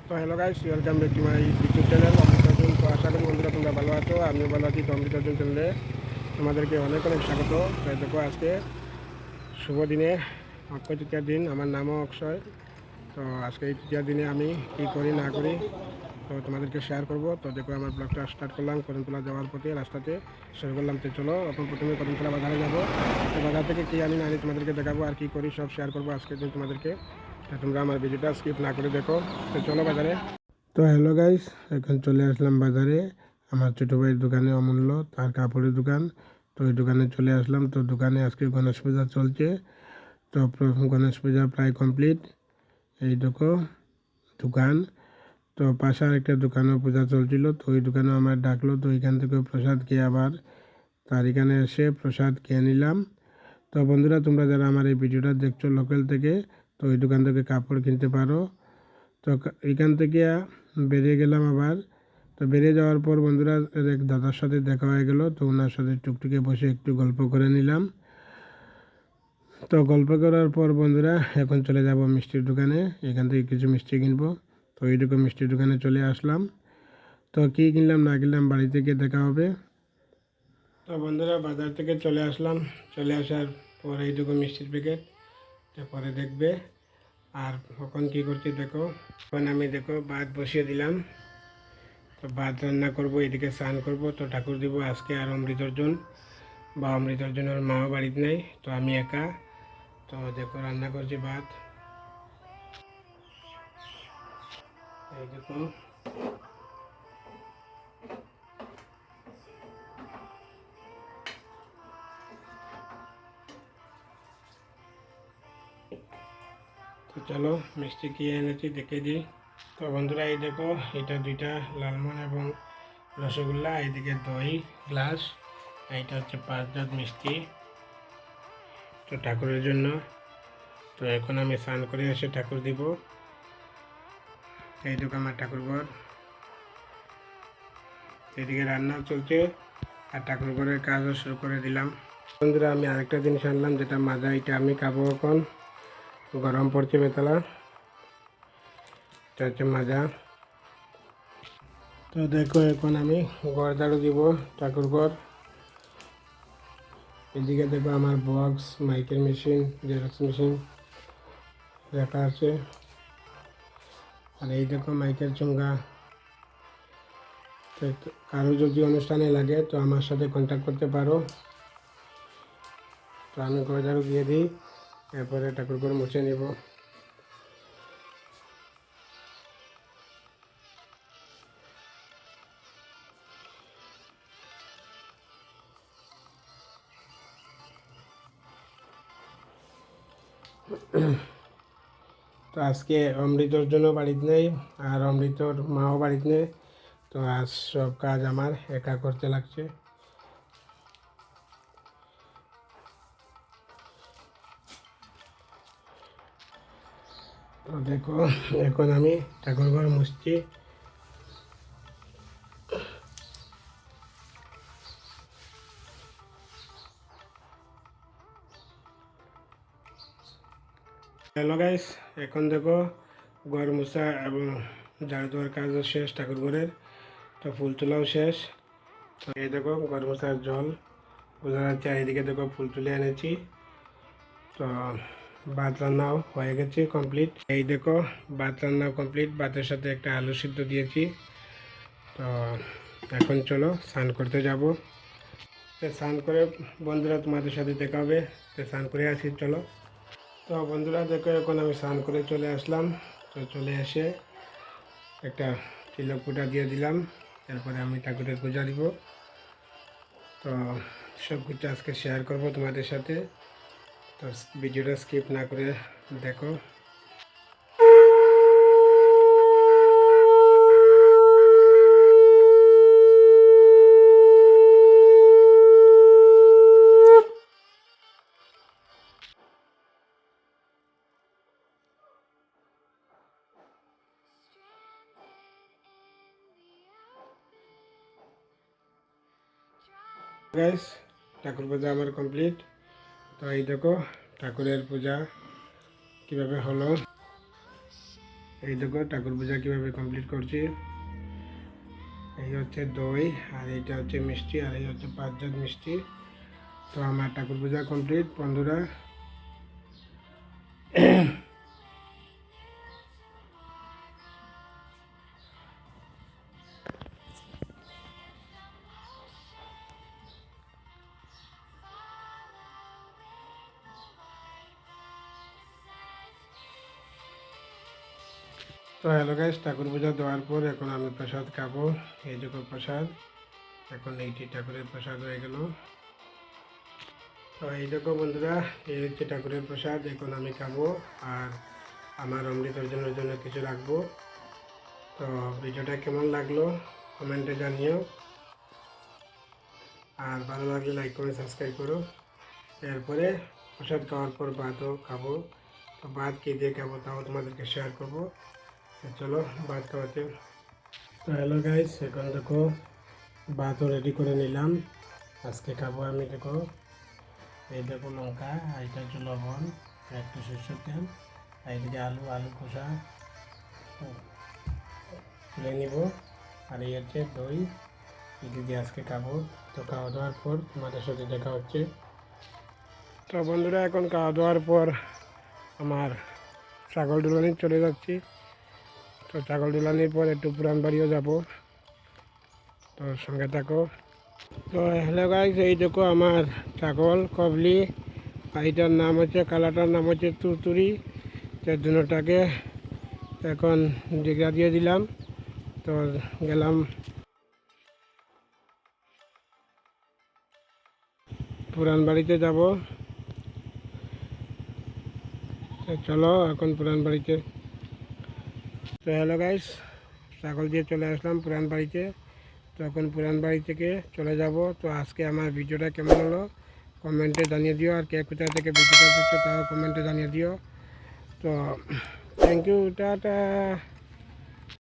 তো hello guys, welcome back to my YouTube channel Amritarjun. তো আশা করি বন্ধুরা তোমরা ভালো আছো, আমিও ভালো আছি। তো অমৃতার্জুন চ্যানেলে তোমাদেরকে অনেক অনেক স্বাগত। তো দেখো আজকে শুভ দিনে, অক্ষয় তৃতীয়ার দিন। আমার নামও অক্ষয়। তো আজকে এই তৃতীয়ার দিনে আমি কী করি না করি তো তোমাদেরকে শেয়ার করব। তো দেখো আমার ব্লগটা স্টার্ট করলাম কদমতলা যাওয়ার পথে, রাস্তাতে শুরু করলাম। তো চলো এখন প্রথমে কদমতলা বাজারে যাবো। তো বাজার থেকে কী আনি না আনি তোমাদেরকে দেখাবো, আর কী করি সব শেয়ার করবো আজকের দিন তোমাদেরকে। তো তোমরা আমার ভিডিওটা স্কিপ না করে দেখো। তো চলো বাজারে। তো হ্যালো গাইস, এখন চলে আসলাম বাজারে আমার ছোটো ভাইয়ের দোকানে, অমূল্য তার কাপড়ের দোকান। তো ওই দোকানে চলে আসলাম। তো দোকানে আজকে গণেশ পূজা চলছে। তো গণেশ পূজা প্রায় কমপ্লিট। এই দেখো দোকান। তো পাশে আরেকটা দোকানেও পূজা চলছিল। তো ওই দোকানেও আমার ডাকলো। তো ওইখান থেকে প্রসাদ খেয়ে আবার তার এখানে এসে প্রসাদ খেয়ে নিলাম। তো বন্ধুরা, তোমরা যারা আমার এই ভিডিওটা দেখছো লোকাল থেকে, তো ওই দোকান থেকে কাপড় কিনতে পারো। তো এইখান থেকে বেরিয়ে গেলাম আবার। তো বেরিয়ে যাওয়ার পর বন্ধুরা এক দাদার সাথে দেখা হয়ে গেল। তো ওনার সাথে টুকটুকে বসে একটু গল্প করে নিলাম। তো গল্প করার পর বন্ধুরা এখন চলে যাব মিষ্টির দোকানে, এখান থেকে কিছু মিষ্টি কিনবো। তো এইটুকু মিষ্টির দোকানে চলে আসলাম। তো কী কিনলাম না কিনলাম বাড়ি থেকে দেখা হবে। তো বন্ধুরা বাজার থেকে চলে আসলাম। চলে আসার পর এইটুকু মিষ্টির প্যাকেট পরে দেখবে। আর কখন কী করছি দেখো। এখন আমি দেখো ভাত বসিয়ে দিলাম। তো ভাত রান্না করব, এদিকে স্নান করব। তো ঠাকুর দিব আজকে আর অমৃতর্জন বা অমৃতর্জনের মাও বাড়িতে নেই, তো আমি একা। তো দেখো রান্না করছি ভাত, এই দেখো। তো চলো মিষ্টি খেয়ে এনেছি দেখে দিই। তো বন্ধুরা এই দেখো, এটা দুইটা লালমোহন এবং রসগোল্লা, এইদিকে দই গ্লাস, এইটা হচ্ছে 5 জাত মিষ্টি তো ঠাকুরের জন্য। তো এখন আমি স্নান করে এসে ঠাকুর দিব। এই দেখো আমার ঠাকুর ঘর, এদিকে রান্না চলছে আর ঠাকুর ঘরের কাজও শুরু করে দিলাম। বন্ধুরা আমি আরেকটা জিনিস আনলাম, যেটা মাজা, এটা আমি খাবো এখন। গরম পড়ছে বেতলা, এটা হচ্ছে মাজা। তো দেখো এখন আমি ঘর ঝাড়ু দিব, ঠাকুর ঘর। এদিকে দেখো আমার বক্স, মাইকের মেশিন, জেরক্স মেশিন রাখা আছে। আর এই দেখো মাইকের চোঙ্গা। তো কারো যদি অনুষ্ঠানে লাগে তো আমার সাথে কন্ট্যাক্ট করতে পারো। তো আমি ঘর ঝাড়ু দিয়ে দিই, এরপরে ঠাকুর ঘর মুছে নেব। তো আজকে অমৃতর জন্য বাড়িতে নেই, আর অমৃতর মাও বাড়িতে নেই। তো আজ সব কাজ আমার একা করতে লাগছে। তো দেখো এখন আমি ঠাকুর ঘর মুছছি। হ্যালো গাইস, এখন দেখো ঘর মোছা এবং ঝাড়ু দেওয়ার কাজও শেষ ঠাকুর ঘরের। তো ফুল তোলাও শেষ। তো এই দেখো ঘর মোছার জল বোঝা যাচ্ছে। এইদিকে দেখো ফুল তুলে এনেছি। তো ভাত রান্নাও হয়ে গেছে কমপ্লিট। এই দেখো ভাত রান্নাও কমপ্লিট, ভাতের সাথে একটা আলু সিদ্ধ দিয়েছি। তো এখন চলো স্নান করতে যাব। তো স্নান করে বন্ধুরা তোমাদের সাথে দেখা হবে। তো স্নান করে আসি চলো। তো বন্ধুরা দেখো এখন আমি স্নান করে চলে আসলাম। তো চলে এসে একটা তিলক ফুটা দিয়ে দিলাম, এরপরে আমি ঠাকুরের পূজা দিব। তো সব কিছু আজকে শেয়ার করব তোমাদের সাথে। তো ভিডিওটা স্কিপ না করে দেখো। গাইস ঠাকুর পূজা আমার কমপ্লিট। তো এই দেখো ঠাকুরের পূজা কিভাবে হলো। এই দেখো ঠাকুর পূজা কীভাবে কমপ্লিট করছি। এই হচ্ছে দই, আর এইটা হচ্ছে মিষ্টি, আর এই হচ্ছে 5 জগ মিষ্টি। তো আমার ঠাকুর পূজা কমপ্লিট বন্ধুরা। তো হ্যালো গাইস, ঠাকুর পূজা দেওয়ার পর এখন আমি প্রসাদ খাবো। এই দেখো প্রসাদ, এখন এইটি ঠাকুরের প্রসাদ হয়ে গেল। তো এই দেখো বন্ধুরা, এই হচ্ছে ঠাকুরের প্রসাদ, এখন আমি খাবো আর আমার অমৃত অর্জনের জন্য কিছু রাখবো। তো ভিডিওটা কেমন লাগলো কমেন্টে জানিও, আর ভালো লাগলে লাইক করে সাবস্ক্রাইব করো। এরপরে প্রসাদ খাওয়ার পর ভাতও খাবো। তো ভাত কী দিয়ে খাবো তাও তোমাদেরকে শেয়ার করবো। তো চলো ভাত খাওয়াতে। তো হ্যালো গাইস, এখন দেখো ভাতও রেডি করে নিলাম। আজকে খাবো আমি, দেখো এই দেখো লঙ্কা, এইটা হচ্ছে লবণ, একটু সরষের তেল, এইদিকে আলু কষা তুলে নিব, আর এই হচ্ছে দই, এটি দিয়ে আজকে খাবো। তো খাওয়া দাওয়ার পর তোমাদের সাথে দেখা হচ্ছে। তো বন্ধুরা, এখন খাওয়া দাওয়ার পর আমার ছাগল ডুলানি চলে যাচ্ছি। তো ছাগল ডুলানির পর একটু পুরান বাড়িও যাব, তো সঙ্গে থাকো। তো হ্যালো গাইস, এই দেখো আমার ছাগল কবলি, এইটার নাম হচ্ছে কালাটার নাম হচ্ছে তুরতুরি। তো দুটাকে এখন জায়গা দিয়ে দিলাম। তো গেলাম পুরান বাড়িতে যাব। তো চলো এখন পুরান বাড়িতে। তো হ্যালো গাইস, ছাগল দিয়ে চলে আসলাম পুরান বাড়িতে। তো এখন পুরান বাড়ি থেকে চলে যাব। তো আজকে আমার ভিডিওটা কেমন হলো কমেন্টে জানিয়ে দিও, আর কে কোথা থেকে ভিডিওটা দেখছো তাও কমেন্টে জানিয়ে দিও। তো থ্যাংক ইউ, টাটা।